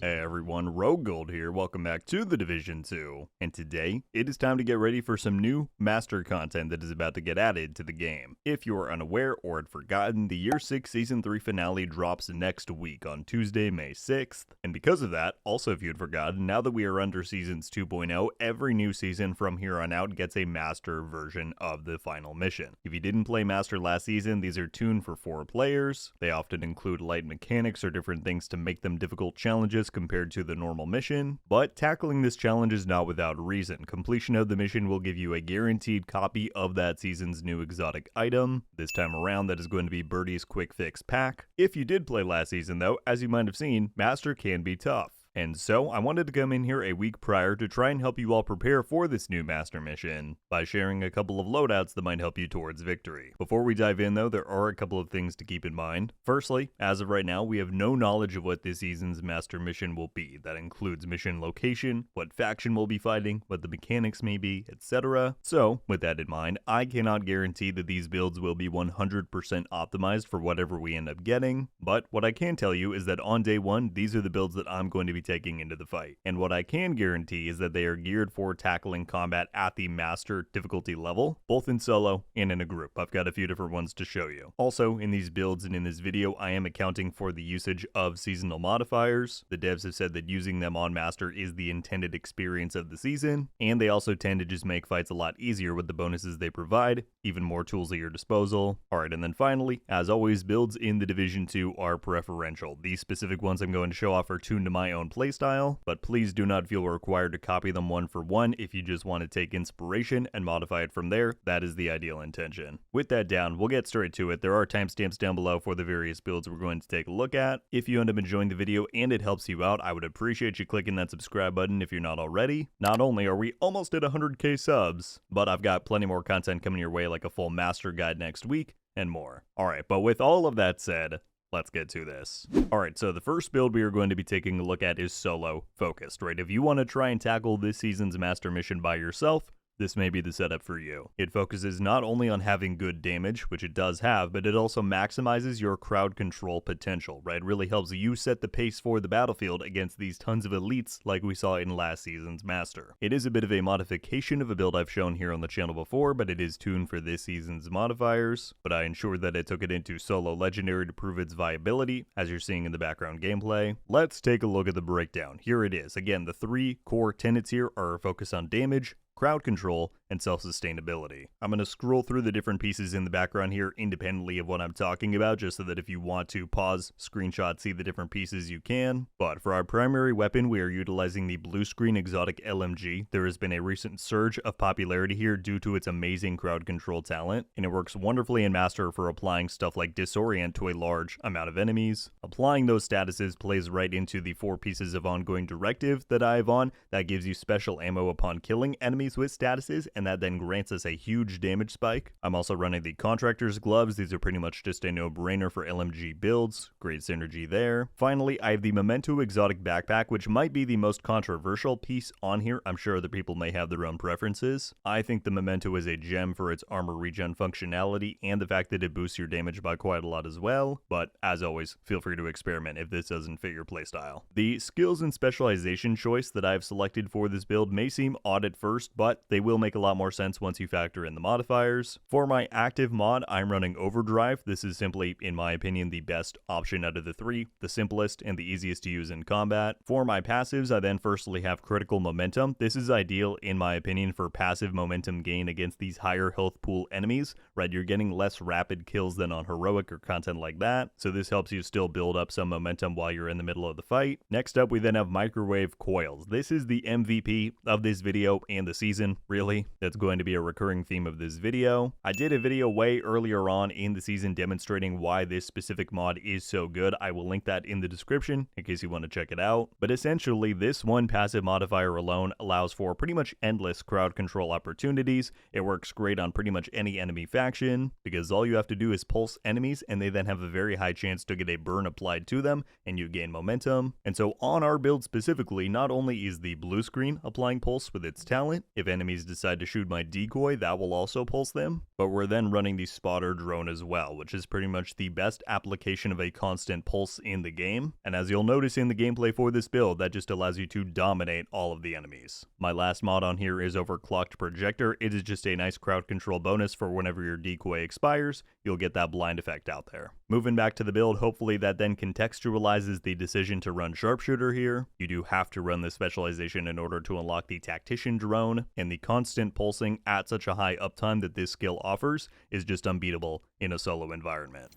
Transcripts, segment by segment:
Hey everyone, RogueGold here, welcome back to the Division 2, and today, it is time to get ready for some new Master content that is about to get added to the game. If you are unaware or had forgotten, the Year 6 Season 3 finale drops next week on Tuesday, May 6th, and because of that, also if you had forgotten, now that we are under Seasons 2.0, every new season from here on out gets a Master version of the final mission. If you didn't play Master last season, these are tuned for 4 players. They often include light mechanics or different things to make them difficult challenges compared to the normal mission, but tackling this challenge is not without reason. Completion of the mission will give you a guaranteed copy of that season's new exotic item. This time around, that is going to be Birdie's Quick Fix Pack. If you did play last season though, as you might have seen, Master can be tough. And so, I wanted to come in here a week prior to try and help you all prepare for this new Master mission by sharing a couple of loadouts that might help you towards victory. Before we dive in though, there are a couple of things to keep in mind. Firstly, as of right now, we have no knowledge of what this season's Master mission will be. That includes mission location, what faction we'll be fighting, what the mechanics may be, etc. So, with that in mind, I cannot guarantee that these builds will be 100% optimized for whatever we end up getting, but what I can tell you is that on day 1, these are the builds that I'm going to be taking into the fight. And what I can guarantee is that they are geared for tackling combat at the Master difficulty level, both in solo and in a group. I've got a few different ones to show you. Also, in these builds and in this video, I am accounting for the usage of seasonal modifiers. The devs have said that using them on Master is the intended experience of the season, and they also tend to just make fights a lot easier with the bonuses they provide, even more tools at your disposal. Alright, and then finally, as always, builds in the Division 2 are preferential. These specific ones I'm going to show off are tuned to my own playstyle, but please do not feel required to copy them one for one. If you just want to take inspiration and modify it from there, that is the ideal intention. With that down, we'll get straight to it. There are timestamps down below for the various builds we're going to take a look at. If you end up enjoying the video and it helps you out, I would appreciate you clicking that subscribe button if you're not already. Not only are we almost at 100k subs, but I've got plenty more content coming your way, like a full Master guide next week and more. Alright, but with all of that said, let's get to this. Alright, so the first build we are going to be taking a look at is solo focused, right? If you want to try and tackle this season's Master mission by yourself, this may be the setup for you. It focuses not only on having good damage, which it does have, but it also maximizes your crowd control potential, right? It really helps you set the pace for the battlefield against these tons of elites like we saw in last season's Master. It is a bit of a modification of a build I've shown here on the channel before, but it is tuned for this season's modifiers, but I ensured that it took it into solo legendary to prove its viability, as you're seeing in the background gameplay. Let's take a look at the breakdown. Here it is. Again, the 3 core tenets here are a focus on damage, crowd control, and self-sustainability. I'm going to scroll through the different pieces in the background here independently of what I'm talking about, just so that if you want to pause, screenshot, see the different pieces you can. But for our primary weapon, we are utilizing the blue screen exotic LMG. There has been a recent surge of popularity here due to its amazing crowd control talent, and it works wonderfully in Master for applying stuff like disorient to a large amount of enemies. Applying those statuses plays right into the 4 pieces of ongoing directive that I have on. That gives you special ammo upon killing enemies with statuses, and that then grants us a huge damage spike. I'm also running the Contractor's Gloves. These are pretty much just a no-brainer for LMG builds. Great synergy there. Finally, I have the Memento Exotic Backpack, which might be the most controversial piece on here. I'm sure other people may have their own preferences. I think the Memento is a gem for its armor regen functionality and the fact that it boosts your damage by quite a lot as well, but as always, feel free to experiment if this doesn't fit your playstyle. The skills and specialization choice that I've selected for this build may seem odd at first, but they will make a lot more sense once you factor in the modifiers. For my active mod, I'm running Overdrive. This is simply, in my opinion, the best option out of the 3, the simplest and the easiest to use in combat. For my passives, I then firstly have Critical Momentum. This is ideal, in my opinion, for passive momentum gain against these higher health pool enemies, right? You're getting less rapid kills than on Heroic or content like that, so this helps you still build up some momentum while you're in the middle of the fight. Next up, we then have Microwave Coils. This is the MVP of this video and the season, really. That's going to be a recurring theme of this video. I did a video way earlier on in the season demonstrating why this specific mod is so good. I will link that in the description in case you want to check it out. But essentially, this one passive modifier alone allows for pretty much endless crowd control opportunities. It works great on pretty much any enemy faction, because all you have to do is pulse enemies and they then have a very high chance to get a burn applied to them and you gain momentum. And so on our build specifically, not only is the blue screen applying pulse with its talent, if enemies decide to shoot my decoy, that will also pulse them, but we're then running the spotter drone as well, which is pretty much the best application of a constant pulse in the game, and as you'll notice in the gameplay for this build, that just allows you to dominate all of the enemies. My last mod on here is Overclocked Projector. It is just a nice crowd control bonus for whenever your decoy expires, you'll get that blind effect out there. Moving back to the build, hopefully that then contextualizes the decision to run Sharpshooter here. You do have to run this specialization in order to unlock the Tactician drone, and the constant pulsing at such a high uptime that this skill offers is just unbeatable in a solo environment.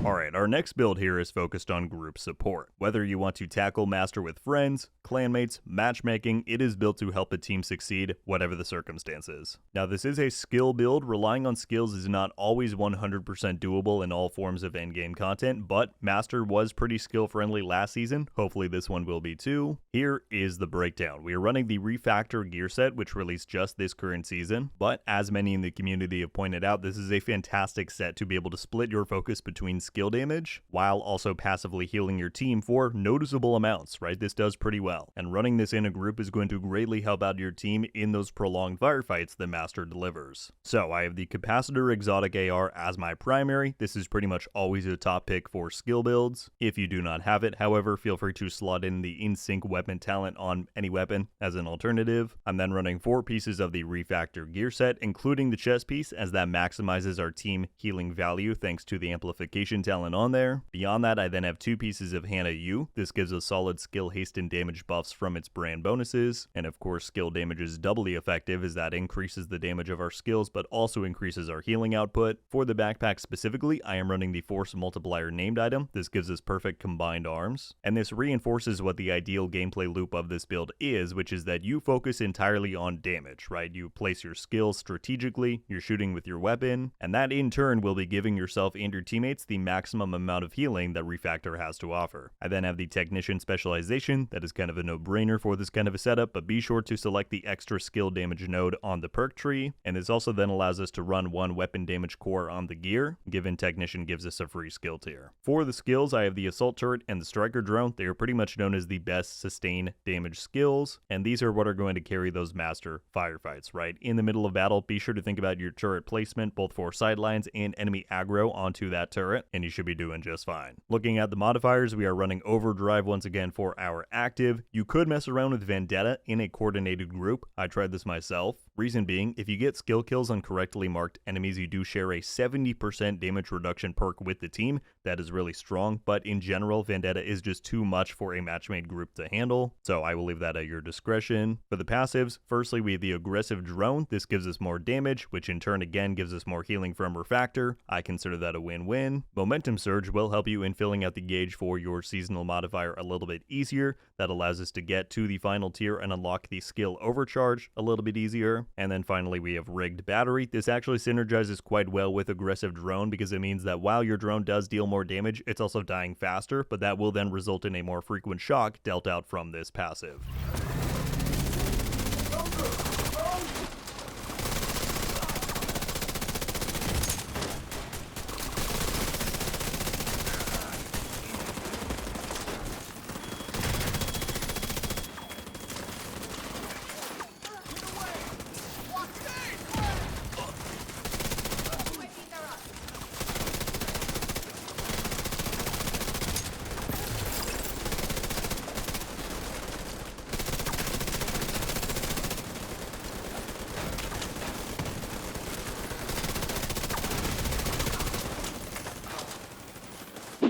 Alright, our next build here is focused on group support. Whether you want to tackle Master with friends, clanmates, matchmaking, it is built to help a team succeed, whatever the circumstances. Now this is a skill build. Relying on skills is not always 100% doable in all forms of endgame content, but Master was pretty skill friendly last season. Hopefully this one will be too. Here is the breakdown. We are running the Refactor gear set, which released just this current season, but as many in the community have pointed out, this is a fantastic set to be able to split your focus between skill damage while also passively healing your team for noticeable amounts, right? This does pretty well, and running this in a group is going to greatly help out your team in those prolonged firefights the Master delivers. So I have the Capacitor Exotic AR as my primary. This is pretty much always a top pick for skill builds. If you do not have it, however, feel free to slot in the in-sync weapon talent on any weapon as an alternative. I'm then running 4 pieces of the Refactor gear set, including the chest piece, as that maximizes our team healing value thanks to the amplification talent on there. Beyond that, I then have 2 pieces of Hannah U. This gives us solid skill haste and damage buffs from its brand bonuses, and of course skill damage is doubly effective as that increases the damage of our skills but also increases our healing output. For the backpack specifically, I am running the Force Multiplier named item. This gives us perfect combined arms, and this reinforces what the ideal gameplay loop of this build is, which is that you focus entirely on damage, right? You place your skills strategically, you're shooting with your weapon, and that in turn will be giving yourself and your teammates the maximum amount of healing that Refactor has to offer. I then have the Technician specialization. That is kind of a no-brainer for this kind of a setup, but be sure to select the extra skill damage node on the perk tree, and this also then allows us to run 1 weapon damage core on the gear, given Technician gives us a free skill tier. For the skills, I have the Assault Turret and the Striker Drone. They are pretty much known as the best sustain damage skills, and these are what are going to carry those Master firefights, right? In the middle of battle, be sure to think about your turret placement, both for sidelines and enemy aggro onto that turret, and you should be doing just fine. Looking at the modifiers, we are running Overdrive once again for our active. You could mess around with Vendetta in a coordinated group. I tried this myself. Reason being, if you get skill kills on correctly marked enemies, you do share a 70% damage reduction perk with the team. That is really strong, but in general, Vendetta is just too much for a matchmade group to handle, so I will leave that at your discretion. For the passives, firstly, we have the Aggressive Drone. This gives us more damage, which in turn again gives us more healing from Refactor. I consider that a win-win. Momentum Surge will help you in filling out the gauge for your seasonal modifier a little bit easier. That allows us to get to the final tier and unlock the skill Overcharge a little bit easier. And then finally, we have Rigged Battery. This actually synergizes quite well with Aggressive Drone because it means that while your drone does deal more damage, it's also dying faster, but that will then result in a more frequent shock dealt out from this passive.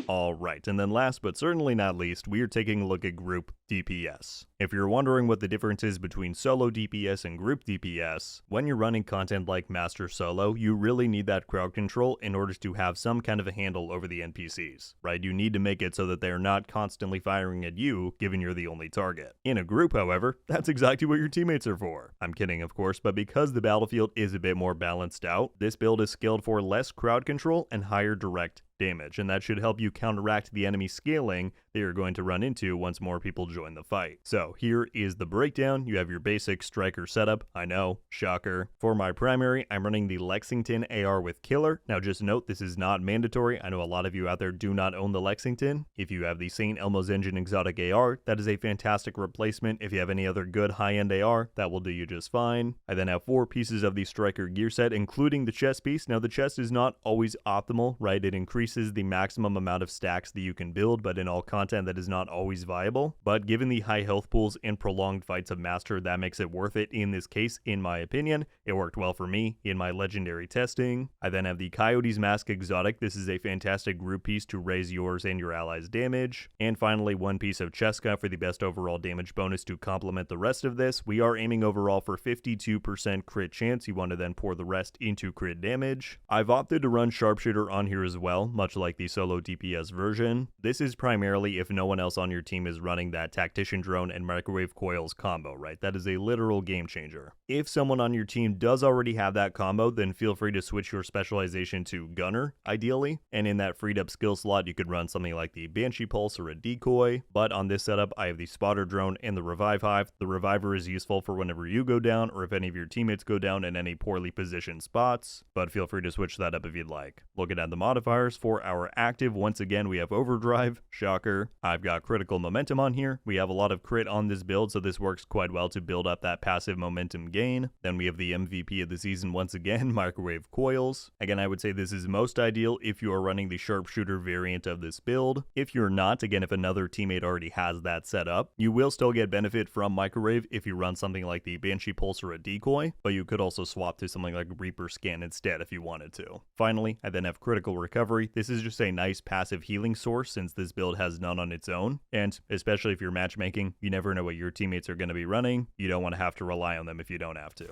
Alright, and then last but certainly not least, we are taking a look at group DPS. If you're wondering what the difference is between solo DPS and group DPS, when you're running content like Master Solo, you really need that crowd control in order to have some kind of a handle over the NPCs, right? You need to make it so that they're not constantly firing at you, given you're the only target. In a group, however, that's exactly what your teammates are for. I'm kidding, of course, but because the battlefield is a bit more balanced out, this build is scaled for less crowd control and higher direct damage, and that should help you counteract the enemy scaling that you're going to run into once more people join the fight. So here is the breakdown. You have your basic striker setup. I know, shocker. For my primary, I'm running the Lexington AR with Killer. Now just note, this is not mandatory. I know a lot of you out there do not own the Lexington. If you have the St. Elmo's Engine Exotic AR, that is a fantastic replacement. If you have any other good high-end AR, that will do you just fine. I then have 4 pieces of the striker gear set, including the chest piece. Now the chest is not always optimal, right? It increases the maximum amount of stacks that you can build, but in all content that is not always viable. But given the high health pools and prolonged fights of Master, that makes it worth it in this case, in my opinion. It worked well for me in my legendary testing. I then have the Coyote's Mask Exotic. This is a fantastic group piece to raise yours and your allies' damage. And finally, 1 piece of Cheska for the best overall damage bonus to complement the rest of this. We are aiming overall for 52% crit chance. You want to then pour the rest into crit damage. I've opted to run Sharpshooter on here as well, much like the solo DPS version. This is primarily if no one else on your team is running that Tactician Drone and Microwave Coils combo, right? That is a literal game changer. If someone on your team does already have that combo, then feel free to switch your specialization to Gunner, ideally, and in that freed up skill slot, you could run something like the Banshee Pulse or a Decoy, but on this setup, I have the Spotter Drone and the Revive Hive. The Reviver is useful for whenever you go down, or if any of your teammates go down in any poorly positioned spots, but feel free to switch that up if you'd like. Looking at the modifiers, for our active, once again, we have Overdrive, shocker. I've got Critical Momentum on here. We have a lot of crit on this build, so this works quite well to build up that passive momentum gain. Then we have the MVP of the season once again, Microwave Coils. Again, I would say this is most ideal if you are running the Sharpshooter variant of this build. If you're not, again, if another teammate already has that set up, you will still get benefit from Microwave if you run something like the Banshee Pulse or a Decoy, but you could also swap to something like Reaper Scan instead if you wanted to. Finally, I then have Critical Recovery. This is just a nice passive healing source since this build has none on its own, and especially if you're matchmaking, you never know what your teammates are going to be running. You don't want to have to rely on them if you don't have to.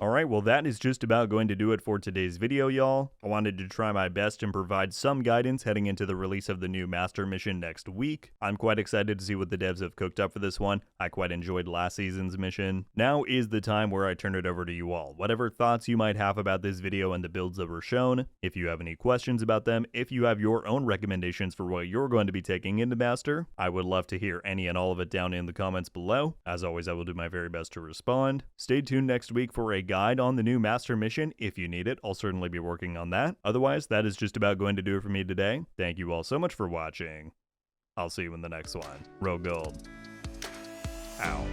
Alright, well that is just about going to do it for today's video, y'all. I wanted to try my best and provide some guidance heading into the release of the new Master mission next week. I'm quite excited to see what the devs have cooked up for this one. I quite enjoyed last season's mission. Now is the time where I turn it over to you all. Whatever thoughts you might have about this video and the builds that were shown, if you have any questions about them, if you have your own recommendations for what you're going to be taking into Master, I would love to hear any and all of it down in the comments below. As always, I will do my very best to respond. Stay tuned next week for a guide on the new Master mission. If you need it, I'll certainly be working on that. Otherwise, that is just about going to do it for me today. Thank you all so much for watching. I'll see you in the next one. RogueGold. Ow.